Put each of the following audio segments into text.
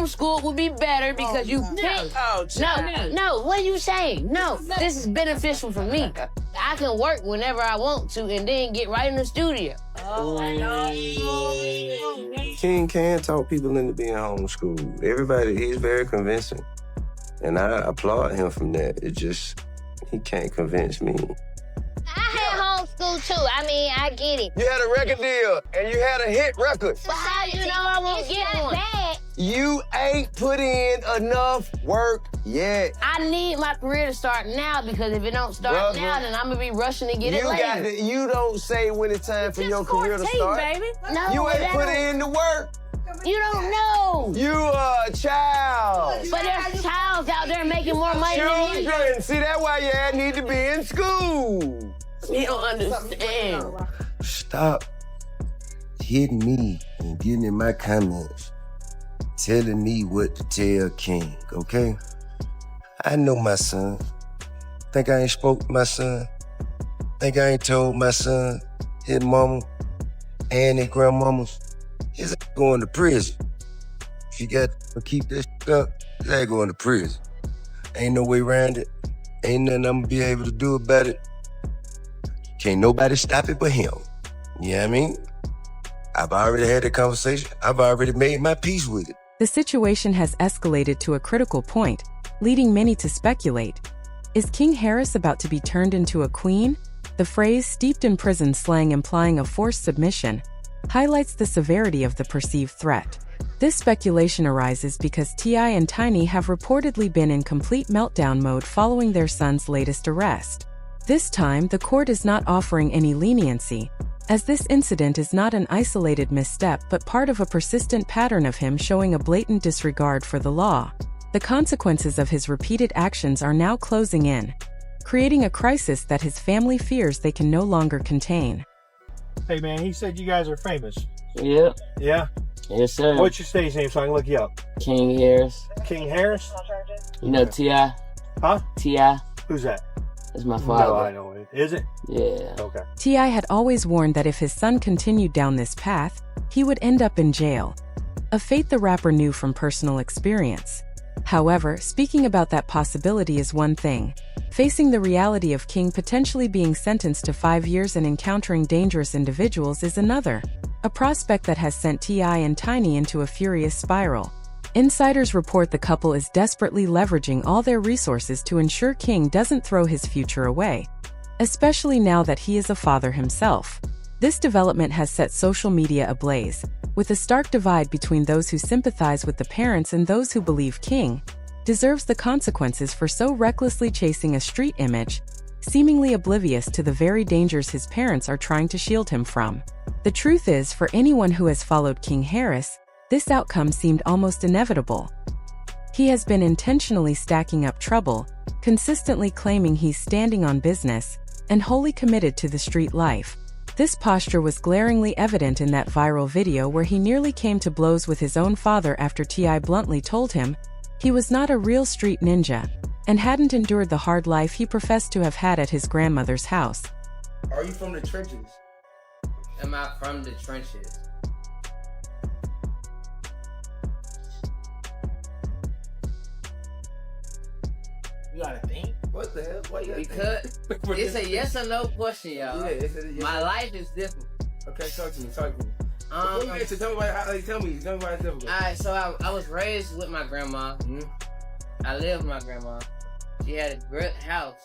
homeschooled would be better because you can't. No, what are you saying? No, this is beneficial for me. I can work whenever I want to and then get right in the studio. King can talk people into being homeschooled. Everybody, he's very convincing. And I applaud him from that. It just, he can't convince me. I had homeschool too. I mean, I get it. You had a record deal and you had a hit record. But how you know I won't get one? You ain't put in enough work yet. I need my career to start now because if it don't start now, then I'm gonna be rushing to get it later. You don't say when it's time for your career to start. Baby. No, you ain't put in the work. You don't know. You a child. But there's childs out there making more money than you. Children, see, that's why your ass need to be in school. You don't understand. Stop hitting me and getting in my comments, telling me what to tell King, okay? I know my son. Think I ain't spoke to my son? Think I ain't told my son, his mama, and his grandmamas, his ass going to prison. If you got to keep this up, his ass going to prison. Ain't no way around it. Ain't nothing I'm gonna be able to do about it. Can't nobody stop it but him. You know what I mean? I've already had the conversation. I've already made my peace with it. The situation has escalated to a critical point, leading many to speculate. Is King Harris about to be turned into a queen? The phrase steeped in prison slang implying a forced submission highlights the severity of the perceived threat. This speculation arises because T.I. and Tiny have reportedly been in complete meltdown mode following their son's latest arrest. This time, the court is not offering any leniency, as this incident is not an isolated misstep but part of a persistent pattern of him showing a blatant disregard for the law. The consequences of his repeated actions are now closing in, creating a crisis that his family fears they can no longer contain. Hey man, he said you guys are famous. Yeah. Yeah? Yes, sir. What's your stage name so I can look you up? King Harris. King Harris? You know T.I.? Huh? T.I.? Who's that? That's my father. No, I know it. Is it? Yeah. Okay. T.I. had always warned that if his son continued down this path, he would end up in jail, a fate the rapper knew from personal experience. However, speaking about that possibility is one thing. Facing the reality of King potentially being sentenced to 5 years and encountering dangerous individuals is another, a prospect that has sent T.I. and Tiny into a furious spiral. Insiders report the couple is desperately leveraging all their resources to ensure King doesn't throw his future away, especially now that he is a father himself. This development has set social media ablaze, with a stark divide between those who sympathize with the parents and those who believe King deserves the consequences for so recklessly chasing a street image, seemingly oblivious to the very dangers his parents are trying to shield him from. The truth is, for anyone who has followed King Harris, this outcome seemed almost inevitable. He has been intentionally stacking up trouble, consistently claiming he's standing on business, and wholly committed to the street life. This posture was glaringly evident in that viral video where he nearly came to blows with his own father after T.I. bluntly told him he was not a real street ninja and hadn't endured the hard life he professed to have had at his grandmother's house. Are you from the trenches? Am I from the trenches? You gotta think. What the hell? Why you gotta Because it's a yes or no question, y'all. Yeah, it's a yes. My life is different. Okay, talk to me. Tell me why it's difficult. Alright, so I was raised with my grandma. Mm-hmm. I lived with my grandma. She had a great house,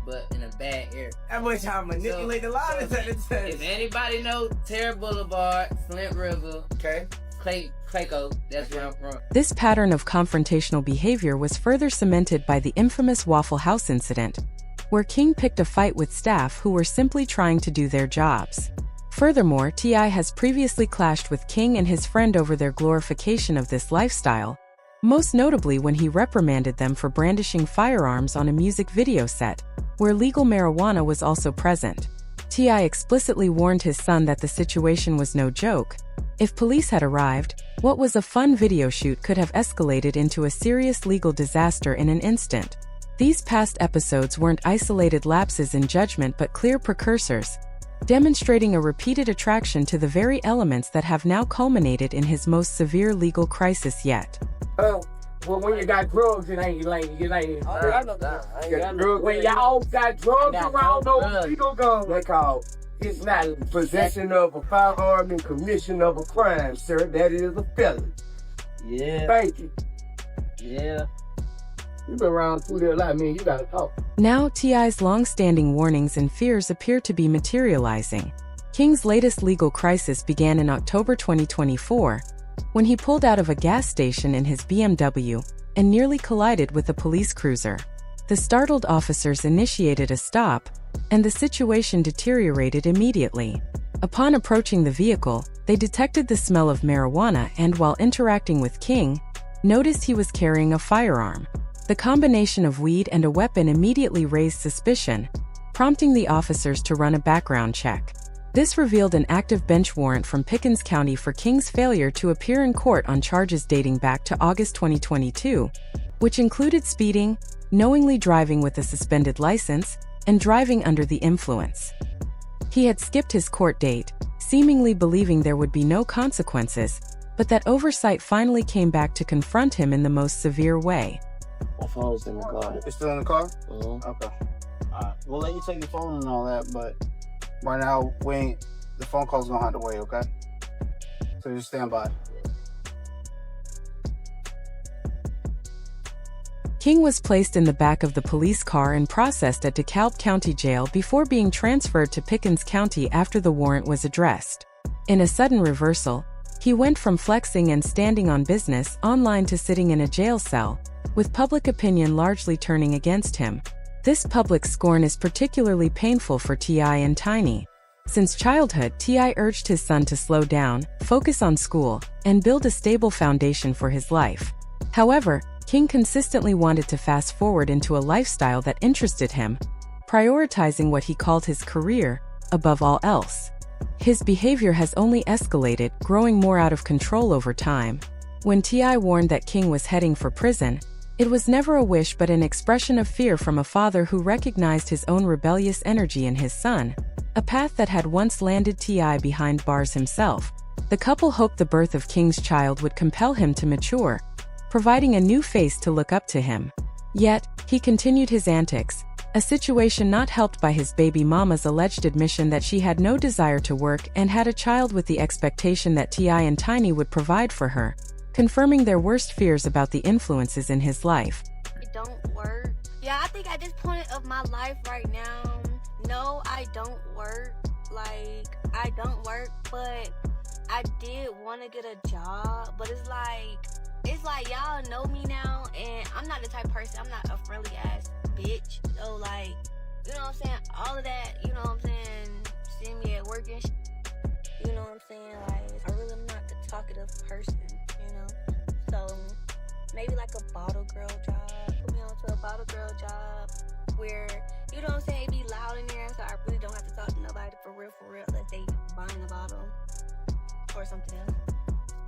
but in a bad area. That much time manipulate the line at the time. If anybody knows Terra Boulevard, Flint River, okay, Clayco, that's where I'm from. This pattern of confrontational behavior was further cemented by the infamous Waffle House incident, where King picked a fight with staff who were simply trying to do their jobs. Furthermore, T.I. has previously clashed with King and his friend over their glorification of this lifestyle, most notably when he reprimanded them for brandishing firearms on a music video set, where legal marijuana was also present. T.I. explicitly warned his son that the situation was no joke. If police had arrived, what was a fun video shoot could have escalated into a serious legal disaster in an instant. These past episodes weren't isolated lapses in judgment but clear precursors, demonstrating a repeated attraction to the very elements that have now culminated in his most severe legal crisis yet. Well, when you got drugs, it ain't like it ain't. I know that. I ain't got Drugs, when y'all got drugs around those legal guns, they call it's not possession of a firearm and commission of a crime, sir. That is a felony. Yeah. Thank you. Yeah. You been around through there a lot, man. You gotta talk. Now, T.I.'s long-standing warnings and fears appear to be materializing. King's latest legal crisis began in October 2024, when he pulled out of a gas station in his BMW and nearly collided with a police cruiser. The startled officers initiated a stop, and the situation deteriorated immediately. Upon approaching the vehicle, they detected the smell of marijuana and, while interacting with King, noticed he was carrying a firearm. The combination of weed and a weapon immediately raised suspicion, prompting the officers to run a background check. This revealed an active bench warrant from Pickens County for King's failure to appear in court on charges dating back to August 2022, which included speeding, knowingly driving with a suspended license, and driving under the influence. He had skipped his court date, seemingly believing there would be no consequences, but that oversight finally came back to confront him in the most severe way. My phone's in the car. It's still in the car? Mhm. Okay. Alright. We'll let you take your phone and all that, but right now, the phone call's gonna have to wait, okay? So just stand by. King was placed in the back of the police car and processed at DeKalb County Jail before being transferred to Pickens County after the warrant was addressed. In a sudden reversal, he went from flexing and standing on business online to sitting in a jail cell, with public opinion largely turning against him. This public scorn is particularly painful for T.I. and Tiny. Since childhood, T.I. urged his son to slow down, focus on school, and build a stable foundation for his life. However, King consistently wanted to fast forward into a lifestyle that interested him, prioritizing what he called his career above all else. His behavior has only escalated, growing more out of control over time. When T.I. warned that King was heading for prison, it was never a wish but an expression of fear from a father who recognized his own rebellious energy in his son, a path that had once landed T.I. behind bars himself. The couple hoped the birth of King's child would compel him to mature, providing a new face to look up to him. Yet, he continued his antics, a situation not helped by his baby mama's alleged admission that she had no desire to work and had a child with the expectation that T.I. and Tiny would provide for her, confirming their worst fears about the influences in his life. It don't work. Yeah, I think at this point of my life right now, no, I don't work. Like, I don't work, but I did want to get a job, but it's like y'all know me now, and I'm not the type of person, I'm not a friendly ass bitch. So like, you know what I'm saying? All of that, you know what I'm saying? Seeing me at work and you know what I'm saying? Like, I really am not the talkative person, you know? So maybe like a bottle girl job. Put me on to a bottle girl job where, you know what I'm saying, it be loud in there, so I really don't have to talk to nobody for real, unless they buying a bottle or something else.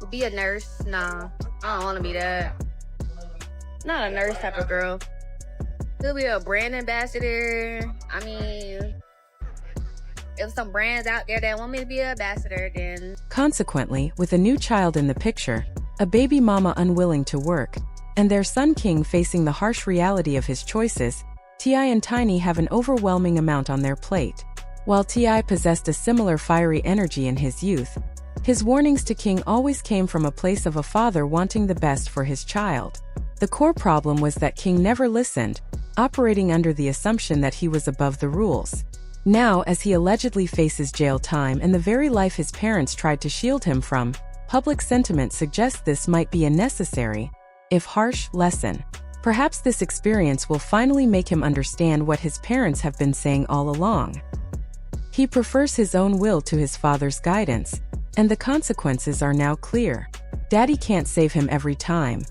Be a nurse? Nah, I don't want to be that. Not a nurse type of girl. Could be a brand ambassador. I mean, if some brands out there that want me to be an ambassador, then... Consequently, with a new child in the picture, a baby mama unwilling to work, and their son King facing the harsh reality of his choices, T.I. and Tiny have an overwhelming amount on their plate. While T.I. possessed a similar fiery energy in his youth, his warnings to King always came from a place of a father wanting the best for his child. The core problem was that King never listened, operating under the assumption that he was above the rules. Now, as he allegedly faces jail time and the very life his parents tried to shield him from, public sentiment suggests this might be a necessary, if harsh, lesson. Perhaps this experience will finally make him understand what his parents have been saying all along. He prefers his own will to his father's guidance, and the consequences are now clear. Daddy can't save him every time.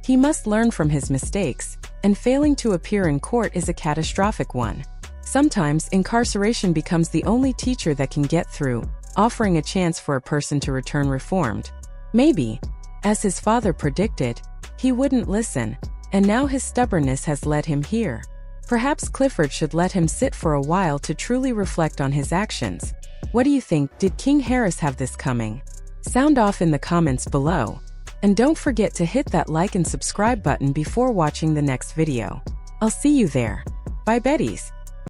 He must learn from his mistakes, and failing to appear in court is a catastrophic one. Sometimes, incarceration becomes the only teacher that can get through, offering a chance for a person to return reformed. Maybe, as his father predicted, he wouldn't listen, and now his stubbornness has led him here. Perhaps Clifford should let him sit for a while to truly reflect on his actions. What do you think? Did King Harris have this coming? Sound off in the comments below. And don't forget to hit that like and subscribe button before watching the next video. I'll see you there. Bye, Betties.